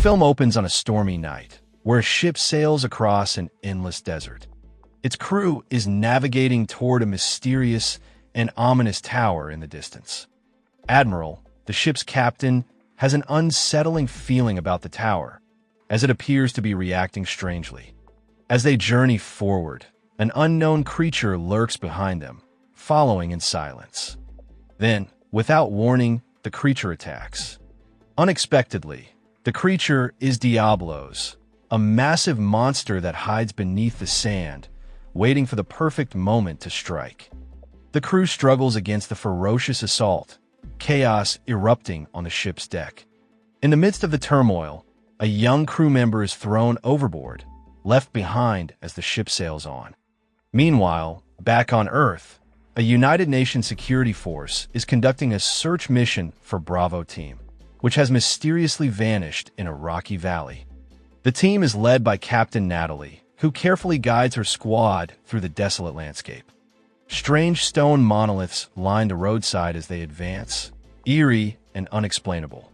film opens on a stormy night, where a ship sails across an endless desert. Its crew is navigating toward a mysterious and ominous tower in the distance. Admiral, the ship's captain, has an unsettling feeling about the tower, as it appears to be reacting strangely. As they journey forward, an unknown creature lurks behind them, following in silence. Then, without warning, the creature attacks. Unexpectedly, the creature is Diablos, a massive monster that hides beneath the sand, waiting for the perfect moment to strike. The crew struggles against the ferocious assault, chaos erupting on the ship's deck. In the midst of the turmoil, a young crew member is thrown overboard, left behind as the ship sails on. Meanwhile, back on Earth, a United Nations security force is conducting a search mission for Bravo team, which has mysteriously vanished in a rocky valley. The team is led by Captain Natalie, who carefully guides her squad through the desolate landscape. Strange stone monoliths line the roadside as they advance, eerie and unexplainable.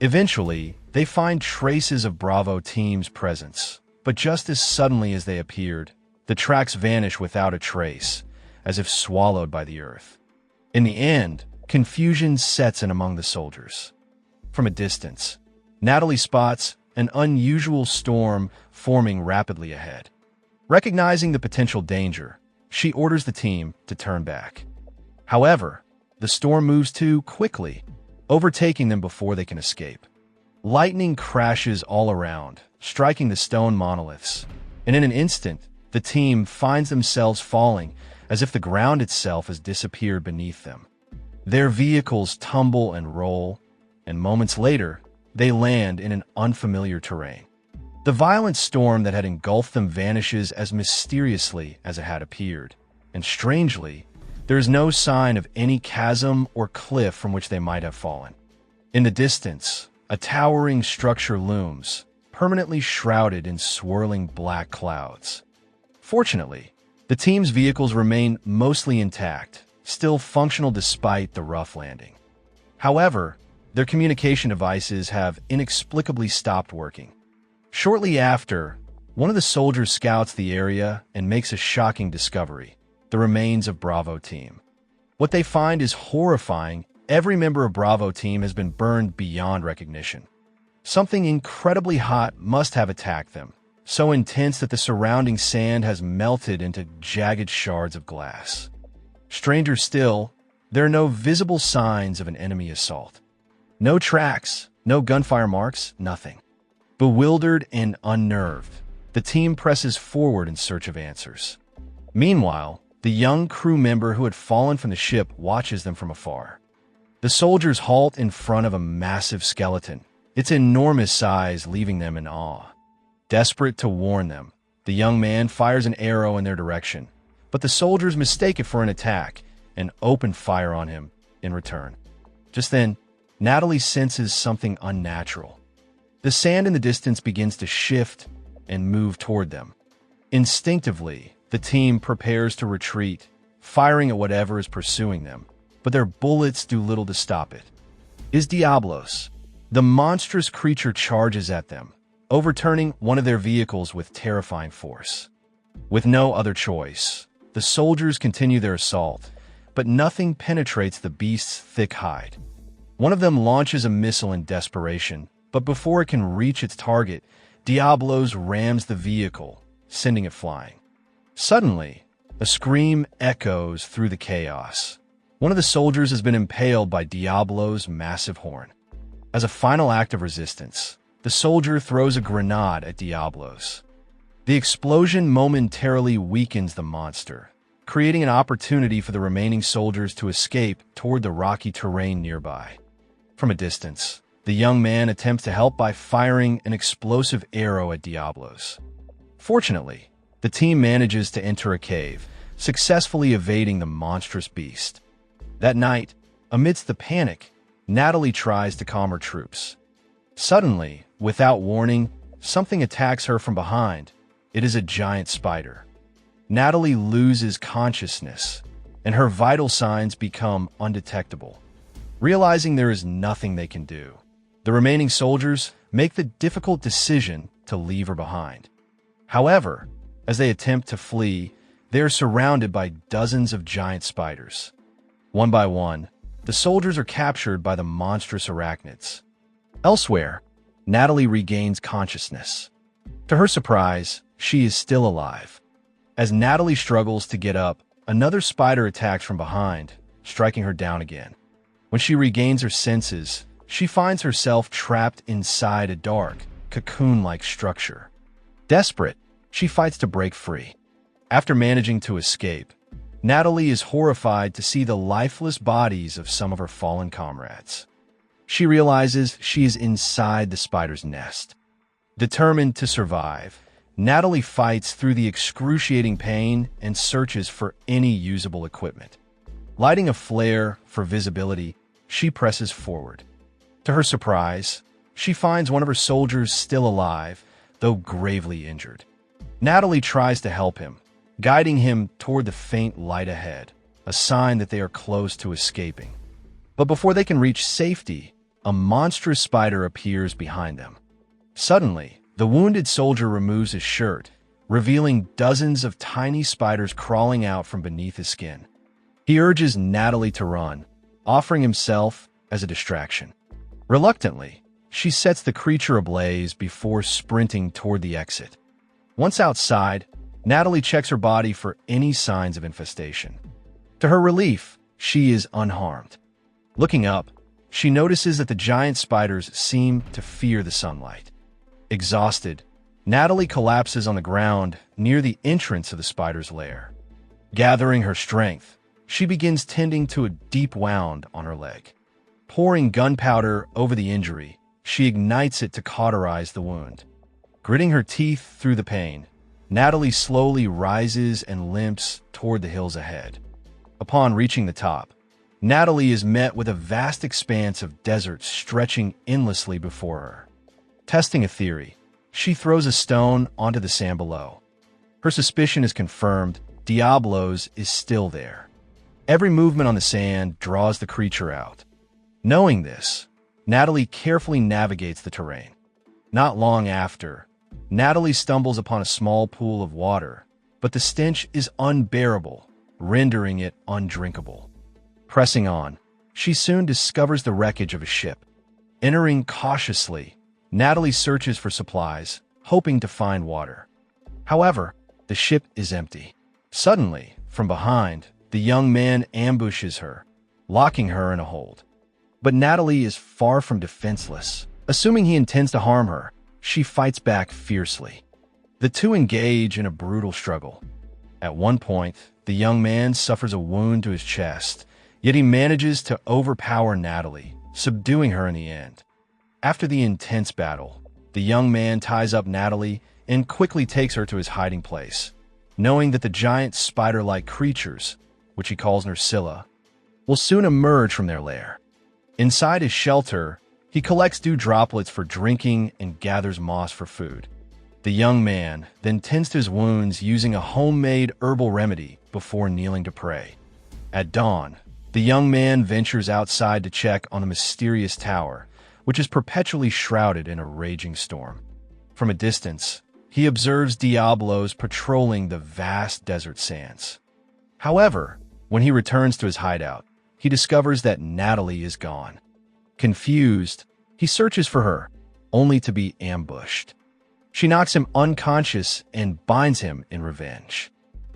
Eventually, they find traces of Bravo team's presence, but just as suddenly as they appeared, the tracks vanish without a trace, as if swallowed by the earth. In the end, confusion sets in among the soldiers. From a distance, Natalie spots an unusual storm forming rapidly ahead. Recognizing the potential danger, she orders the team to turn back. However, the storm moves too quickly, overtaking them before they can escape. Lightning crashes all around, striking the stone monoliths, and in an instant, the team finds themselves falling as if the ground itself has disappeared beneath them. Their vehicles tumble and roll, and moments later, they land in an unfamiliar terrain. The violent storm that had engulfed them vanishes as mysteriously as it had appeared, and strangely, there is no sign of any chasm or cliff from which they might have fallen. In the distance, a towering structure looms, permanently shrouded in swirling black clouds. Fortunately, the team's vehicles remain mostly intact, still functional despite the rough landing. However, their communication devices have inexplicably stopped working. Shortly after, one of the soldiers scouts the area and makes a shocking discovery: the remains of Bravo team. What they find is horrifying. Every member of Bravo team has been burned beyond recognition. Something incredibly hot must have attacked them, so intense that the surrounding sand has melted into jagged shards of glass. Stranger still, there are no visible signs of an enemy assault. No tracks, no gunfire marks, nothing. Bewildered and unnerved, the team presses forward in search of answers. Meanwhile, the young crew member who had fallen from the ship watches them from afar. The soldiers halt in front of a massive skeleton, its enormous size leaving them in awe. Desperate to warn them, the young man fires an arrow in their direction, but the soldiers mistake it for an attack and open fire on him in return. Just then, Natalie senses something unnatural. The sand in the distance begins to shift and move toward them. Instinctively, the team prepares to retreat, firing at whatever is pursuing them, but their bullets do little to stop it. Is Diablos. The monstrous creature charges at them, overturning one of their vehicles with terrifying force. With no other choice, the soldiers continue their assault, but nothing penetrates the beast's thick hide. One of them launches a missile in desperation, but before it can reach its target, Diablos rams the vehicle, sending it flying. Suddenly, a scream echoes through the chaos. One of the soldiers has been impaled by Diablos' massive horn. As a final act of resistance, the soldier throws a grenade at Diablos. The explosion momentarily weakens the monster, creating an opportunity for the remaining soldiers to escape toward the rocky terrain nearby. From a distance, the young man attempts to help by firing an explosive arrow at Diablos. Fortunately, the team manages to enter a cave, successfully evading the monstrous beast. That night, amidst the panic, Natalie tries to calm her troops. Suddenly, without warning, something attacks her from behind. It is a giant spider. Natalie loses consciousness, and her vital signs become undetectable. Realizing there is nothing they can do, the remaining soldiers make the difficult decision to leave her behind. However, as they attempt to flee, they are surrounded by dozens of giant spiders. One by one, the soldiers are captured by the monstrous arachnids. Elsewhere, Natalie regains consciousness. To her surprise, she is still alive. As Natalie struggles to get up, another spider attacks from behind, striking her down again. When she regains her senses, she finds herself trapped inside a dark, cocoon-like structure. Desperate, she fights to break free. After managing to escape, Natalie is horrified to see the lifeless bodies of some of her fallen comrades. She realizes she is inside the spider's nest. Determined to survive, Natalie fights through the excruciating pain and searches for any usable equipment. Lighting a flare for visibility, she presses forward. To her surprise, she finds one of her soldiers still alive, though gravely injured. Natalie tries to help him, guiding him toward the faint light ahead, a sign that they are close to escaping. But before they can reach safety, a monstrous spider appears behind them. Suddenly, the wounded soldier removes his shirt, revealing dozens of tiny spiders crawling out from beneath his skin. He urges Natalie to run, offering himself as a distraction. Reluctantly, she sets the creature ablaze before sprinting toward the exit. Once outside, Natalie checks her body for any signs of infestation. To her relief, she is unharmed. Looking up, she notices that the giant spiders seem to fear the sunlight. Exhausted, Natalie collapses on the ground near the entrance of the spider's lair. Gathering her strength, she begins tending to a deep wound on her leg. Pouring gunpowder over the injury, she ignites it to cauterize the wound. Gritting her teeth through the pain, Natalie slowly rises and limps toward the hills ahead. Upon reaching the top, Natalie is met with a vast expanse of desert stretching endlessly before her. Testing a theory, she throws a stone onto the sand below. Her suspicion is confirmed. Diablos is still there. Every movement on the sand draws the creature out. Knowing this, Natalie carefully navigates the terrain. Not long after, Natalie stumbles upon a small pool of water, but the stench is unbearable, rendering it undrinkable. Pressing on, she soon discovers the wreckage of a ship. Entering cautiously, Natalie searches for supplies, hoping to find water. However, the ship is empty. Suddenly, from behind, the young man ambushes her, locking her in a hold. But Natalie is far from defenseless. Assuming he intends to harm her, she fights back fiercely. The two engage in a brutal struggle. At one point, the young man suffers a wound to his chest, yet he manages to overpower Natalie, subduing her in the end. After the intense battle, the young man ties up Natalie and quickly takes her to his hiding place, knowing that the giant spider-like creatures, which he calls Nerscylla, will soon emerge from their lair. Inside his shelter, he collects dew droplets for drinking and gathers moss for food. The young man then tends to his wounds using a homemade herbal remedy before kneeling to pray. At dawn, the young man ventures outside to check on the mysterious tower, which is perpetually shrouded in a raging storm. From a distance, he observes Diablos patrolling the vast desert sands. However, when he returns to his hideout, he discovers that Natalie is gone. Confused, he searches for her, only to be ambushed. She knocks him unconscious and binds him in revenge.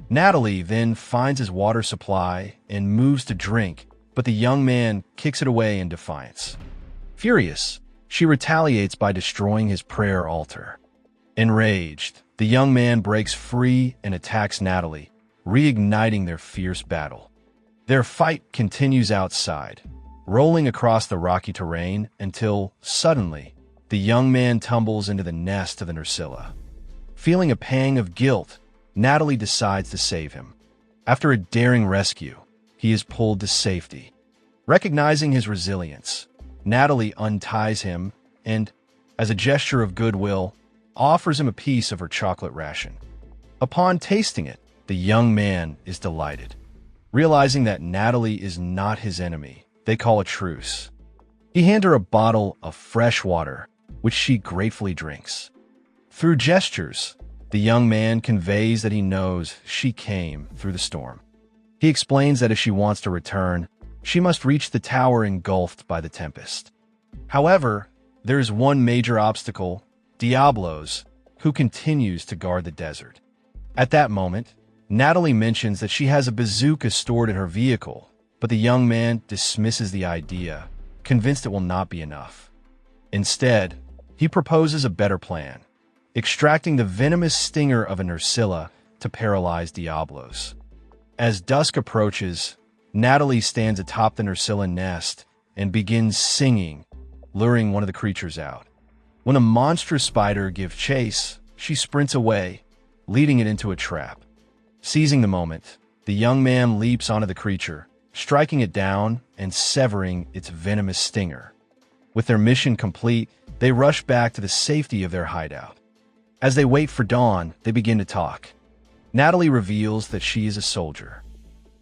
Natalie then finds his water supply and moves to drink, but the young man kicks it away in defiance. Furious, she retaliates by destroying his prayer altar. Enraged, the young man breaks free and attacks Natalie, reigniting their fierce battle. Their fight continues outside, rolling across the rocky terrain until, suddenly, the young man tumbles into the nest of the Nerscylla. Feeling a pang of guilt, Natalie decides to save him. After a daring rescue, he is pulled to safety. Recognizing his resilience, Natalie unties him and, as a gesture of goodwill, offers him a piece of her chocolate ration. Upon tasting it, the young man is delighted. Realizing that Natalie is not his enemy, they call a truce. He hands her a bottle of fresh water which she gratefully drinks. Through gestures, the young man conveys that he knows she came through the storm. He explains that if she wants to return, she must reach the tower engulfed by the tempest. However, there is one major obstacle: Diablos, who continues to guard the desert. At that moment, Natalie mentions that she has a bazooka stored in her vehicle, but the young man dismisses the idea, convinced it will not be enough. Instead, he proposes a better plan: extracting the venomous stinger of a Nursilla to paralyze Diablos. As dusk approaches, Natalie stands atop the Nursilla nest and begins singing, luring one of the creatures out. When a monstrous spider gives chase, she sprints away, leading it into a trap. Seizing the moment, the young man leaps onto the creature, striking it down and severing its venomous stinger. With their mission complete, they rush back to the safety of their hideout. As they wait for dawn, they begin to talk. Natalie reveals that she is a soldier.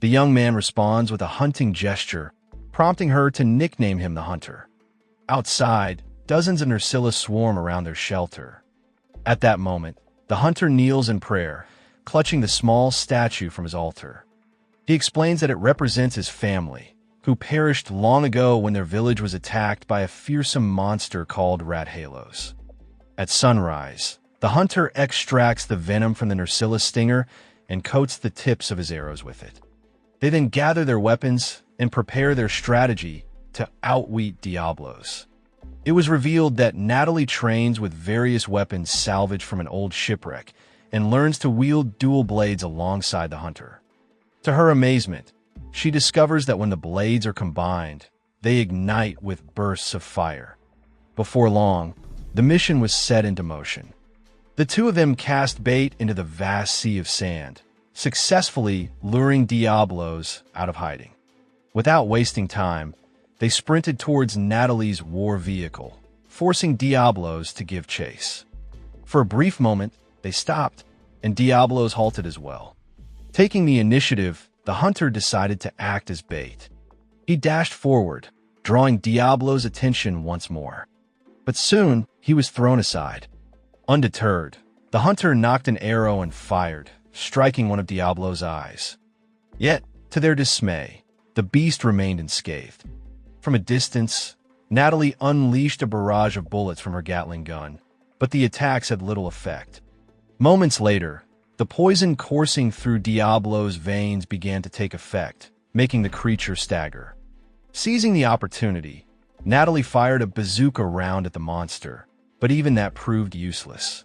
The young man responds with a hunting gesture, prompting her to nickname him the Hunter. Outside, dozens of Nursilla swarm around their shelter. At that moment, the Hunter kneels in prayer, clutching the small statue from his altar. He explains that it represents his family, who perished long ago when their village was attacked by a fearsome monster called Rathalos. At sunrise, the Hunter extracts the venom from the Nursilla stinger and coats the tips of his arrows with it. They then gather their weapons and prepare their strategy to outwit Diablos. It was revealed that Natalie trains with various weapons salvaged from an old shipwreck and learns to wield dual blades alongside the Hunter. To her amazement, she discovers that when the blades are combined, they ignite with bursts of fire. Before long, the mission was set into motion. The two of them cast bait into the vast sea of sand, successfully luring Diablos out of hiding. Without wasting time, they sprinted towards Natalie's war vehicle, forcing Diablos to give chase. For a brief moment, they stopped, and Diablos halted as well. Taking the initiative, the Hunter decided to act as bait. He dashed forward, drawing Diablos' attention once more. But soon, he was thrown aside. Undeterred, the Hunter knocked an arrow and fired, striking one of Diablos' eyes. Yet, to their dismay, the beast remained unscathed. From a distance, Natalie unleashed a barrage of bullets from her Gatling gun, but the attacks had little effect. Moments later, the poison coursing through Diablos' veins began to take effect, making the creature stagger. Seizing the opportunity, Natalie fired a bazooka round at the monster, but even that proved useless.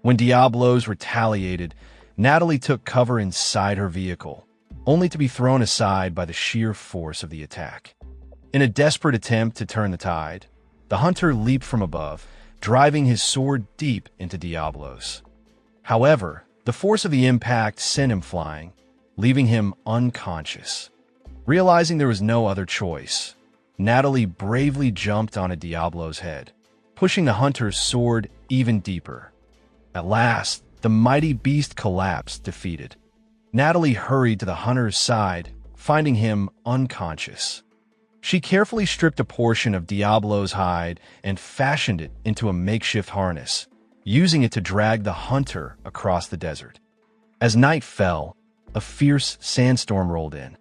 When Diablos retaliated, Natalie took cover inside her vehicle, only to be thrown aside by the sheer force of the attack. In a desperate attempt to turn the tide, the Hunter leaped from above, driving his sword deep into Diablos. However, the force of the impact sent him flying, leaving him unconscious. Realizing there was no other choice, Natalie bravely jumped onto Diablos' head, pushing the Hunter's sword even deeper. At last, the mighty beast collapsed, defeated. Natalie hurried to the Hunter's side, finding him unconscious. She carefully stripped a portion of Diablos' hide and fashioned it into a makeshift harness, using it to drag the Hunter across the desert. As night fell, a fierce sandstorm rolled in.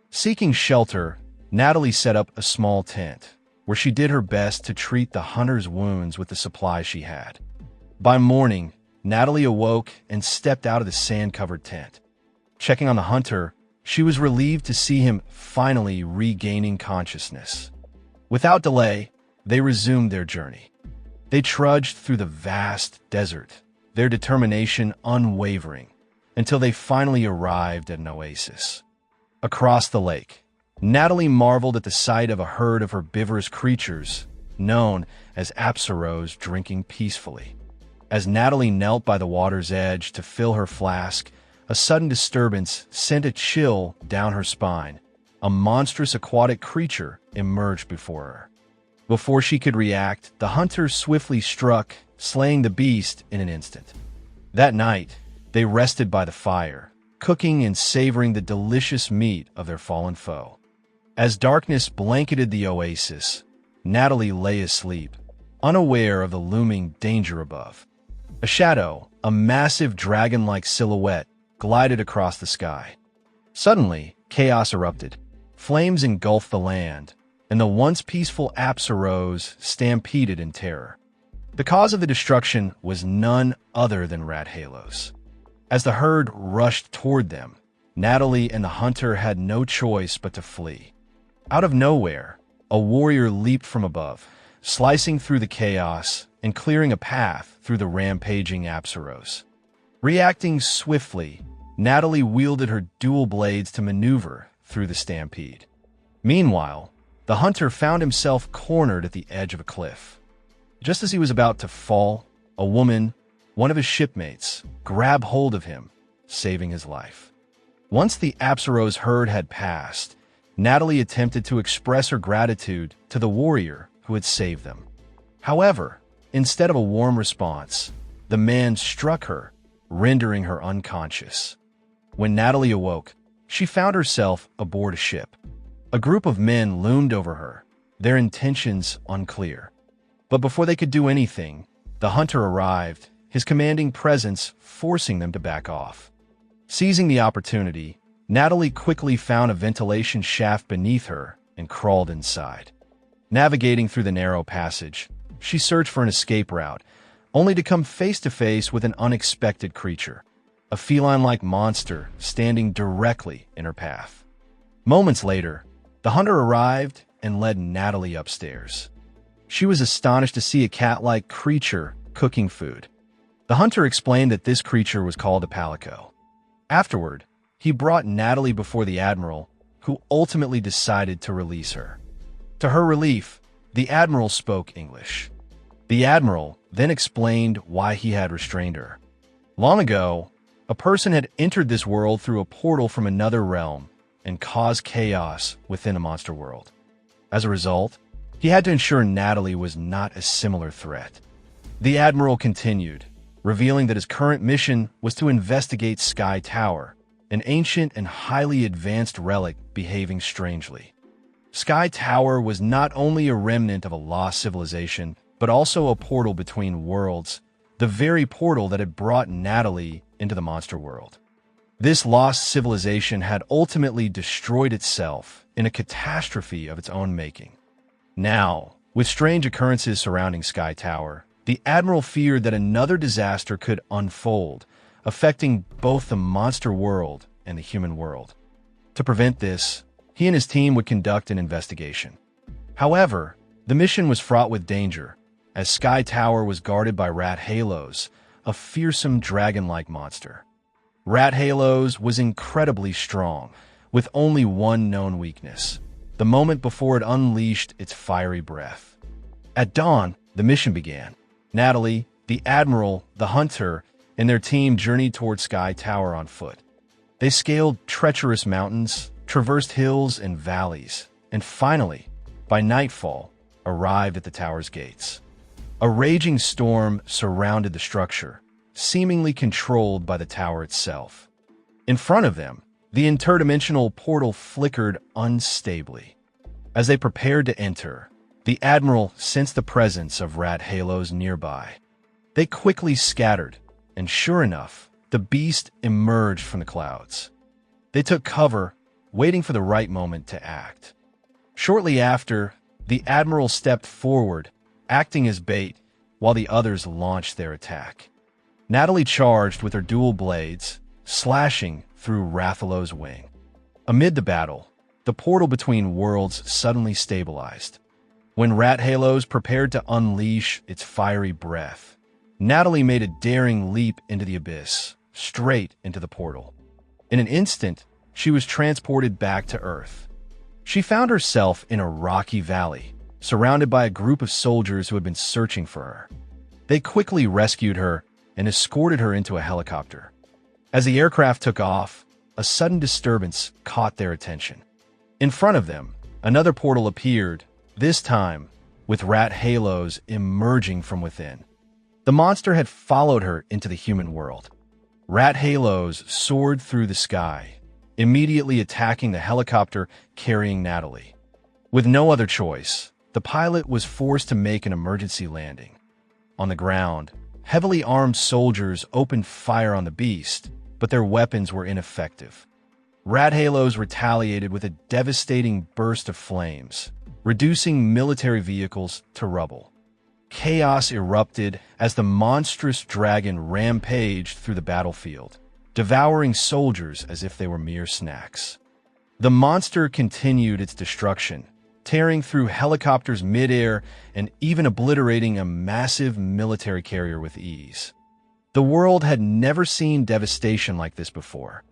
Seeking shelter, Natalie set up a small tent, where she did her best to treat the Hunter's wounds with the supplies she had. By morning, Natalie awoke and stepped out of the sand-covered tent. Checking on the Hunter, she was relieved to see him finally regaining consciousness. Without delay, they resumed their journey. They trudged through the vast desert, their determination unwavering, until they finally arrived at an oasis. Across the lake, Natalie marveled at the sight of a herd of herbivorous creatures, known as apsaros, drinking peacefully. As Natalie knelt by the water's edge to fill her flask, a sudden disturbance sent a chill down her spine. A monstrous aquatic creature emerged before her. Before she could react, the Hunter swiftly struck, slaying the beast in an instant. That night, they rested by the fire, cooking and savoring the delicious meat of their fallen foe. As darkness blanketed the oasis, Natalie lay asleep, unaware of the looming danger above. A shadow, a massive dragon-like silhouette, glided across the sky. Suddenly, chaos erupted. Flames engulfed the land, and the once peaceful Apsaros stampeded in terror. The cause of the destruction was none other than Rathalos. As the herd rushed toward them, Natalie and the hunter had no choice but to flee. Out of nowhere, a warrior leaped from above, slicing through the chaos and clearing a path through the rampaging Apsaros. Reacting swiftly, Natalie wielded her dual blades to maneuver through the stampede. Meanwhile, the hunter found himself cornered at the edge of a cliff. Just as he was about to fall, a woman, one of his shipmates, grabbed hold of him, saving his life. Once the Apsaros herd had passed, Natalie attempted to express her gratitude to the warrior who had saved them. However, instead of a warm response, the man struck her, rendering her unconscious. When Natalie awoke, she found herself aboard a ship. A group of men loomed over her, their intentions unclear. But before they could do anything, the hunter arrived, his commanding presence forcing them to back off. Seizing the opportunity, Natalie quickly found a ventilation shaft beneath her and crawled inside. Navigating through the narrow passage, she searched for an escape route, only to come face to face with an unexpected creature, a feline-like monster standing directly in her path. Moments later, the hunter arrived and led Natalie upstairs. She was astonished to see a cat-like creature cooking food. The hunter explained that this creature was called a palico. Afterward, he brought Natalie before the Admiral, who ultimately decided to release her. To her relief, the Admiral spoke English. The Admiral then explained why he had restrained her. Long ago, a person had entered this world through a portal from another realm and caused chaos within a monster world. As a result, he had to ensure Natalie was not a similar threat. The Admiral continued, revealing that his current mission was to investigate Sky Tower, an ancient and highly advanced relic behaving strangely. Sky Tower was not only a remnant of a lost civilization, but also a portal between worlds, the very portal that had brought Natalie into the monster world. This lost civilization had ultimately destroyed itself in a catastrophe of its own making. Now, with strange occurrences surrounding Sky Tower, the Admiral feared that another disaster could unfold, affecting both the monster world and the human world. To prevent this, he and his team would conduct an investigation. However, the mission was fraught with danger, as Sky Tower was guarded by Rathalos, a fearsome dragon-like monster. Rathalos was incredibly strong, with only one known weakness: the moment before it unleashed its fiery breath. At dawn, the mission began. Natalie, the Admiral, the Hunter, and their team journeyed toward Sky Tower on foot. They scaled treacherous mountains, traversed hills and valleys, and finally, by nightfall, arrived at the tower's gates. A raging storm surrounded the structure, seemingly controlled by the tower itself. In front of them, the interdimensional portal flickered unstably. As they prepared to enter, the Admiral sensed the presence of Rathalos nearby. They quickly scattered, and sure enough, the beast emerged from the clouds. They took cover, waiting for the right moment to act. Shortly after, the Admiral stepped forward, acting as bait, while the others launched their attack. Natalie charged with her dual blades, slashing through Rathalos' wing. Amid the battle, the portal between worlds suddenly stabilized. When Rathalos prepared to unleash its fiery breath, Natalie made a daring leap into the abyss, straight into the portal. In an instant, she was transported back to Earth. She found herself in a rocky valley, surrounded by a group of soldiers who had been searching for her. They quickly rescued her and escorted her into a helicopter. As the aircraft took off, a sudden disturbance caught their attention. In front of them, another portal appeared, this time with Rathalos emerging from within. The monster had followed her into the human world. Rathalos soared through the sky, immediately attacking the helicopter carrying Natalie. With no other choice, the pilot was forced to make an emergency landing. On the ground, heavily armed soldiers opened fire on the beast, but their weapons were ineffective. Rathalos retaliated with a devastating burst of flames, reducing military vehicles to rubble. Chaos erupted as the monstrous dragon rampaged through the battlefield, devouring soldiers as if they were mere snacks. The monster continued its destruction, tearing through helicopters midair and even obliterating a massive military carrier with ease. The world had never seen devastation like this before.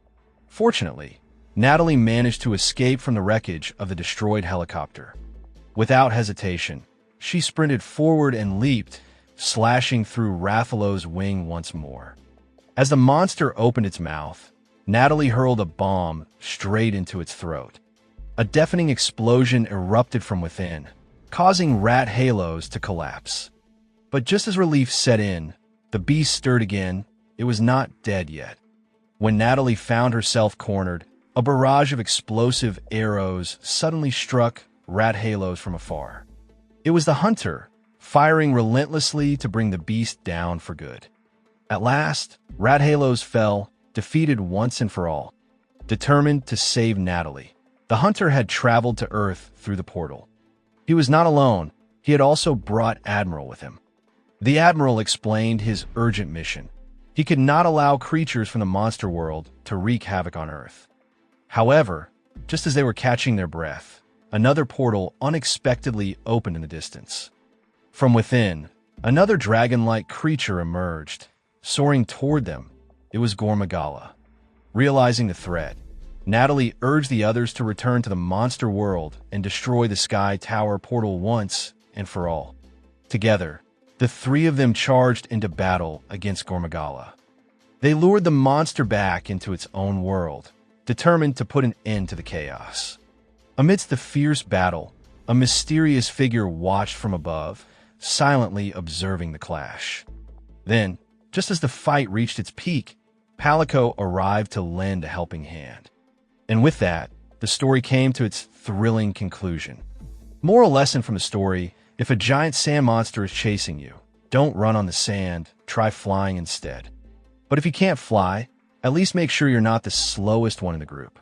Fortunately, Natalie managed to escape from the wreckage of the destroyed helicopter. Without hesitation, she sprinted forward and leaped, slashing through Rathalos' wing once more. As the monster opened its mouth, Natalie hurled a bomb straight into its throat. A deafening explosion erupted from within, causing Rathalos to collapse. But just as relief set in, the beast stirred again. It was not dead yet. When Natalie found herself cornered, a barrage of explosive arrows suddenly struck Rathalos from afar. It was the hunter, firing relentlessly to bring the beast down for good. At last, Rathalos fell, defeated once and for all. Determined to save Natalie, the hunter had traveled to Earth through the portal. He was not alone. He had also brought Admiral with him. The Admiral explained his urgent mission. He could not allow creatures from the monster world to wreak havoc on Earth. However, just as they were catching their breath, another portal unexpectedly opened in the distance. From within, another dragon-like creature emerged, soaring toward them. It was Gormagala. Realizing the threat, Natalie urged the others to return to the monster world and destroy the Sky Tower portal once and for all. Together, the three of them charged into battle against Gormagala. They lured the monster back into its own world, determined to put an end to the chaos. Amidst the fierce battle, a mysterious figure watched from above, silently observing the clash. Then, just as the fight reached its peak, Palico arrived to lend a helping hand. And with that, the story came to its thrilling conclusion. Moral lesson from the story: if a giant sand monster is chasing you, don't run on the sand, try flying instead. But if you can't fly, at least make sure you're not the slowest one in the group.